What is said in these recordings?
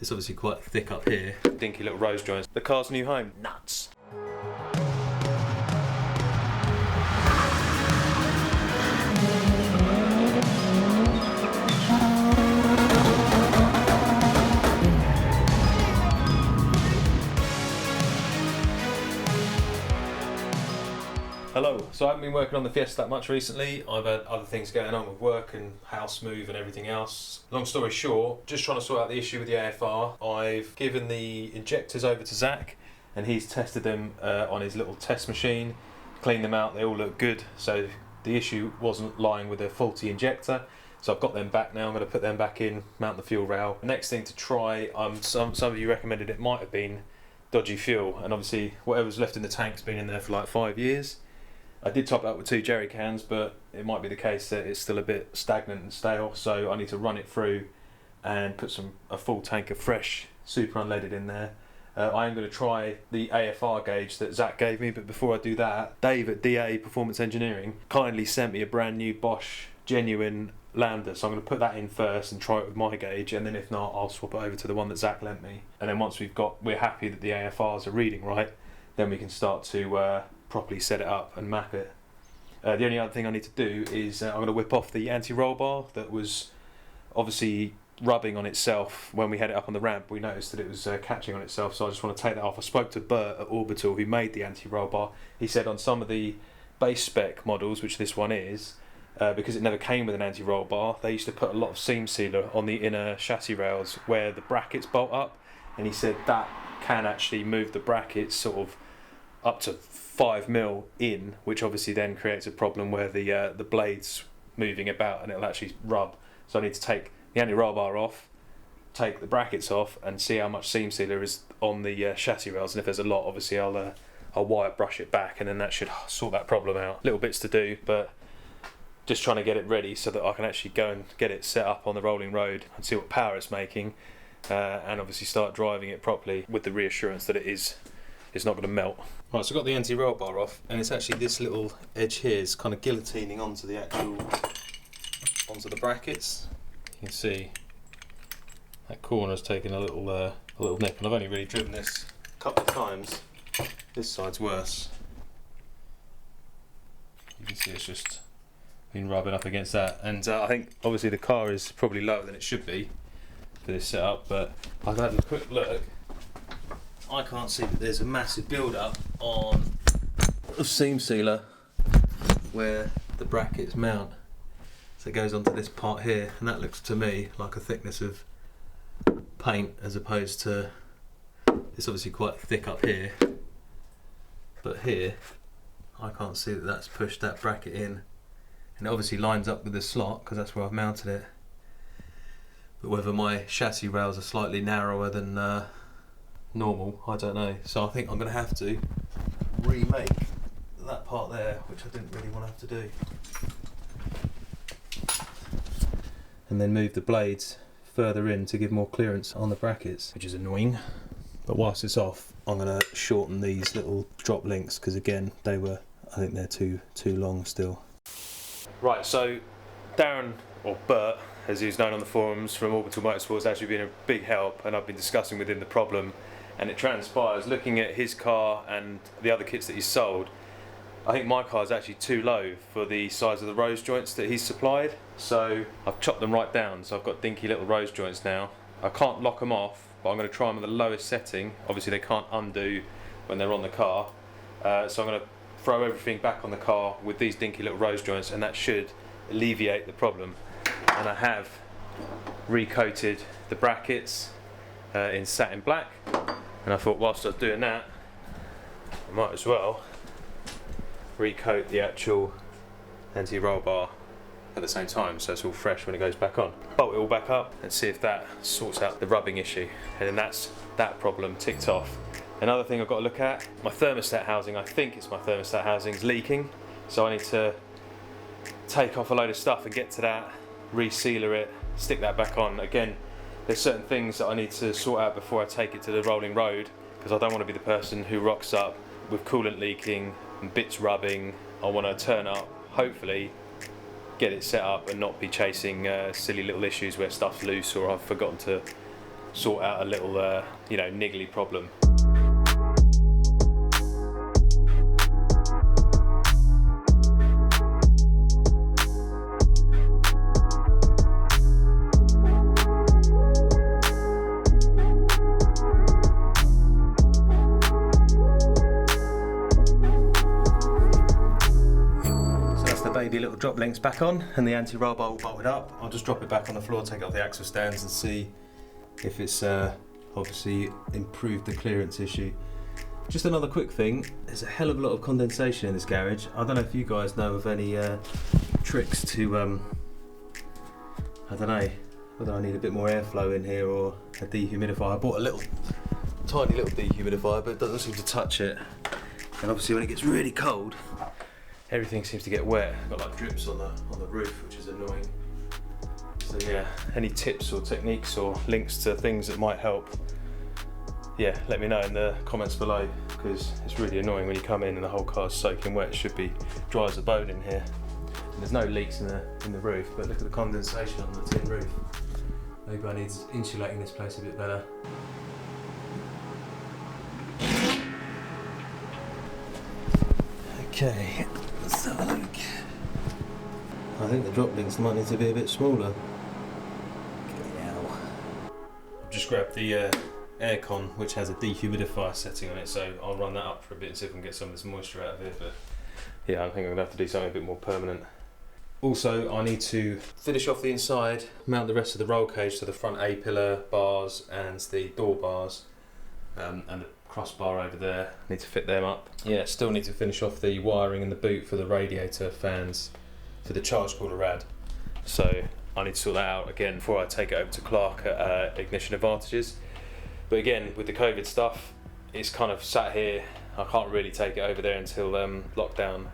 It's obviously quite thick up here. Dinky little rose joints. The car's new home. Nuts. Hello, so I haven't been working on the Fiesta that much recently. I've had other things going on with work and house move and everything else. Long story short, just trying to sort out the issue with the AFR. I've given the injectors over to Zach and he's tested them on his little test machine, cleaned them out, they all look good. So the issue wasn't lying with a faulty injector. So I've got them back now, I'm going to put them back in, mount the fuel rail. The next thing to try, some of you recommended it might have been dodgy fuel, and obviously whatever's left in the tank's been in there for like 5 years. I did top it up with 2 jerry cans, but it might be the case that it's still a bit stagnant and stale, so I need to run it through and put a full tank of fresh super unleaded in there. I am going to try the AFR gauge that Zach gave me, but before I do that, Dave at DA Performance Engineering kindly sent me a brand new Bosch genuine Lambda, so I'm going to put that in first and try it with my gauge, and then if not, I'll swap it over to the one that Zach lent me. And then once we're happy that the AFRs are reading right, then we can start to properly set it up and map it. The only other thing I need to do is I'm going to whip off the anti-roll bar that was obviously rubbing on itself when we had it up on the ramp. We noticed that it was catching on itself, so I just want to take that off. I spoke to Bert at Orbital who made the anti-roll bar. He said on some of the base spec models, which this one is, because it never came with an anti-roll bar, they used to put a lot of seam sealer on the inner chassis rails where the brackets bolt up, and he said that can actually move the brackets sort of up to 5mm in, which obviously then creates a problem where the blade's moving about and it'll actually rub. So I need to take the anti-roll bar off, take the brackets off, and see how much seam sealer is on the chassis rails. And if there's a lot, obviously I'll wire brush it back, and then that should sort that problem out. Little bits to do, but just trying to get it ready so that I can actually go and get it set up on the rolling road and see what power it's making, and obviously start driving it properly with the reassurance that it's not going to melt. Right, so I've got the anti-roll bar off, and it's actually this little edge here is kind of guillotining onto the brackets. You can see that corner's taken a little nip, and I've only really driven this a couple of times. This side's worse. You can see it's just been rubbing up against that, and I think obviously the car is probably lower than it should be for this setup, but I've had a quick look. I can't see that there's a massive build-up of seam sealer where the brackets mount. So it goes onto this part here, and that looks to me like a thickness of paint, as opposed to, it's obviously quite thick up here, but here I can't see that that's pushed that bracket in, and it obviously lines up with the slot because that's where I've mounted it. But whether my chassis rails are slightly narrower than normal, I don't know. So I think I'm going to have to remake that part there, which I didn't really want to have to do, and then move the blades further in to give more clearance on the brackets, which is annoying. But whilst it's off, I'm going to shorten these little drop links because again I think they're too long still. Right, so Darren, or Bert as he's known on the forums, from Orbital Motorsports, has actually been a big help, and I've been discussing with him the problem. And it transpires, looking at his car and the other kits that he's sold, I think my car is actually too low for the size of the rose joints that he's supplied. So I've chopped them right down, so I've got dinky little rose joints now. I can't lock them off, but I'm going to try them at the lowest setting. Obviously they can't undo when they're on the car. So I'm going to throw everything back on the car with these dinky little rose joints, and that should alleviate the problem. And I have recoated the brackets in satin black. And I thought whilst I was doing that, I might as well recoat the actual anti-roll bar at the same time, so it's all fresh when it goes back on. Bolt it all back up and see if that sorts out the rubbing issue, and then that's that problem ticked off. Another thing I've got to look at, my thermostat housing, I think it's my thermostat housing, is leaking, so I need to take off a load of stuff and get to that, resealer it, stick that back on. Again, there's certain things that I need to sort out before I take it to the rolling road, because I don't want to be the person who rocks up with coolant leaking and bits rubbing. I want to turn up, hopefully get it set up and not be chasing silly little issues where stuff's loose or I've forgotten to sort out a little, you know, niggly problem. Baby little drop links back on and the anti-roll bar all bolted up. I'll just drop it back on the floor, take it off the axle stands and see if it's obviously improved the clearance issue. Just another quick thing, there's a hell of a lot of condensation in this garage. I don't know if you guys know of any tricks to, I don't know, whether I need a bit more airflow in here or a dehumidifier. I bought a little, tiny little dehumidifier, but it doesn't seem to touch it. And obviously when it gets really cold, everything seems to get wet. Got like drips on the roof, which is annoying. So yeah, any tips or techniques or links to things that might help, yeah, let me know in the comments below, because it's really annoying when you come in and the whole car's soaking wet. It should be dry as a bone in here. And there's no leaks in the roof, but look at the condensation on the tin roof. Maybe I need insulating this place a bit better. Okay. Let's have a look. I think the drop links might need to be a bit smaller. I've just grabbed the aircon, which has a dehumidifier setting on it, so I'll run that up for a bit and see if I can get some of this moisture out of it. But yeah, I think I'm gonna have to do something a bit more permanent. Also, I need to finish off the inside, mount the rest of the roll cage to the front A-pillar bars and the door bars, and the crossbar over there. Need to fit them up. Yeah, still need to finish off the wiring in the boot for the radiator fans for the charge cooler rad. So I need to sort that out again before I take it over to Clark at Ignition Advantages. But again, with the COVID stuff, it's kind of sat here. I can't really take it over there until lockdown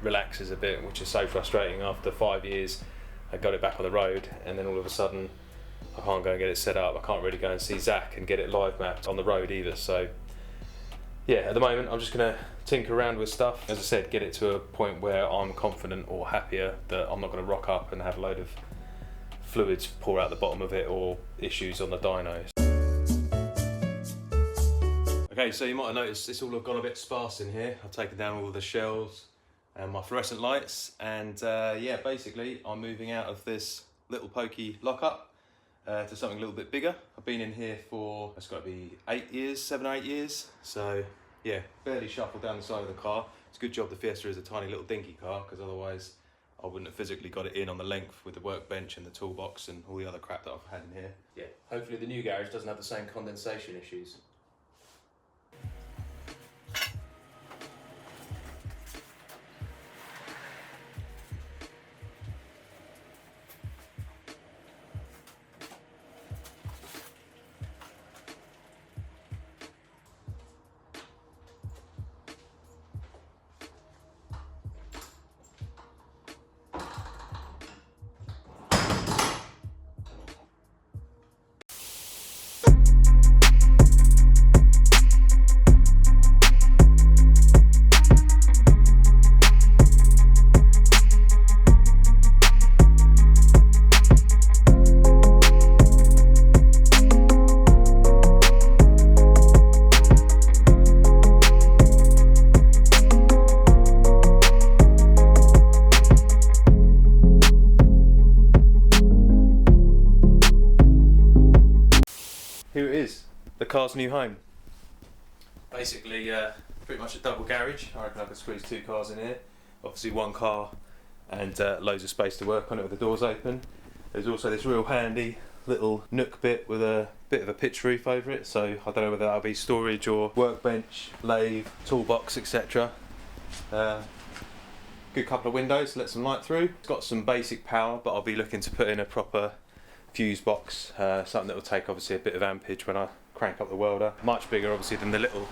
relaxes a bit, which is so frustrating. After 5 years, I got it back on the road, and then all of a sudden, I can't go and get it set up. I can't really go and see Zach and get it live mapped on the road either. So yeah, at the moment I'm just going to tinker around with stuff. As I said, get it to a point where I'm confident or happier that I'm not going to rock up and have a load of fluids pour out the bottom of it or issues on the dynos. Okay, so you might have noticed it's all gone a bit sparse in here. I've taken down all of the shelves and my fluorescent lights, and yeah, basically I'm moving out of this little pokey lockup to something a little bit bigger. I've been in here for, it's got to be 8 years, 7 or 8 years. So yeah, barely shuffled down the side of the car. It's a good job the Fiesta is a tiny little dinky car, because otherwise I wouldn't have physically got it in on the length with the workbench and the toolbox and all the other crap that I've had in here. Yeah, hopefully the new garage doesn't have the same condensation issues. Here it is, the car's new home. Basically, pretty much a double garage. I reckon I could squeeze 2 cars in here. Obviously 1 car and loads of space to work on it with the doors open. There's also this real handy little nook bit with a bit of a pitch roof over it, so I don't know whether that'll be storage or workbench, lathe, toolbox, etc. Good couple of windows to let some light through. It's got some basic power, but I'll be looking to put in a proper fuse box, something that will take obviously a bit of ampage when I crank up the welder. Much bigger obviously than the little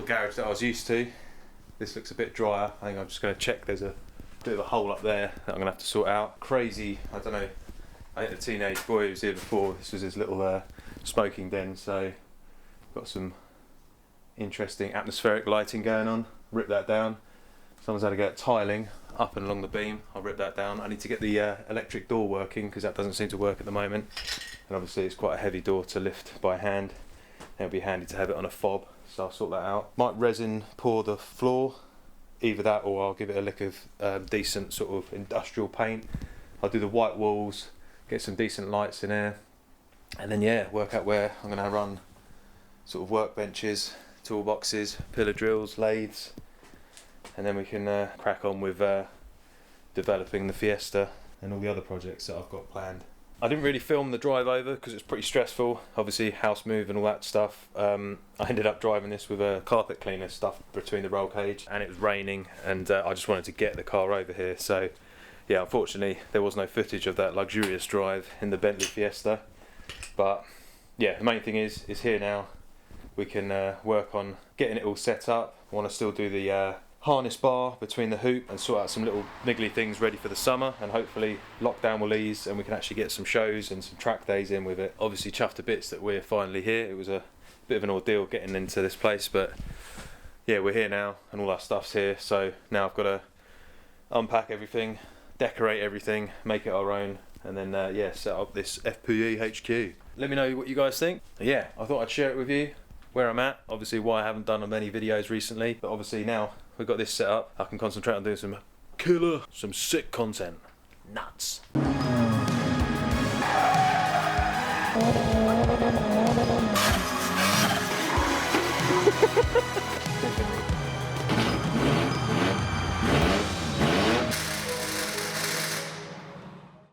garage that I was used to. This looks a bit drier. I think I'm just going to check there's a bit of a hole up there that I'm going to have to sort out. Crazy, I don't know, I think the teenage boy who was here before, this was his little smoking den, so got some interesting atmospheric lighting going on. Rip that down. Someone's had to get tiling. up and along the beam. I'll rip that down. I need to get the electric door working because that doesn't seem to work at the moment. And obviously it's quite a heavy door to lift by hand. It'll be handy to have it on a fob, so I'll sort that out. Might resin pour the floor, either that or I'll give it a lick of decent sort of industrial paint. I'll do the white walls, get some decent lights in there, and then yeah, work out where I'm going to run sort of workbenches, toolboxes, pillar drills, lathes, and then we can crack on with developing the Fiesta and all the other projects that I've got planned. I didn't really film the drive over because it's pretty stressful, obviously house move and all that stuff. I ended up driving this with a carpet cleaner stuffed between the roll cage, and it was raining, and I just wanted to get the car over here. So yeah, unfortunately there was no footage of that luxurious drive in the Bentley Fiesta, but yeah, the main thing is here now. We can work on getting it all set up. I want to still do the harness bar between the hoop and sort out some little niggly things ready for the summer, and hopefully lockdown will ease and we can actually get some shows and some track days in with it. Obviously chuffed to bits that we're finally here. It was a bit of an ordeal getting into this place, but yeah, we're here now and all our stuff's here. So now I've got to unpack everything, decorate everything, make it our own, and then yeah, set up this FPE HQ. Let me know what you guys think. Yeah, I thought I'd share it with you, where I'm at, obviously why I haven't done many videos recently, but obviously now we've got this set up, I can concentrate on doing some sick content. Nuts.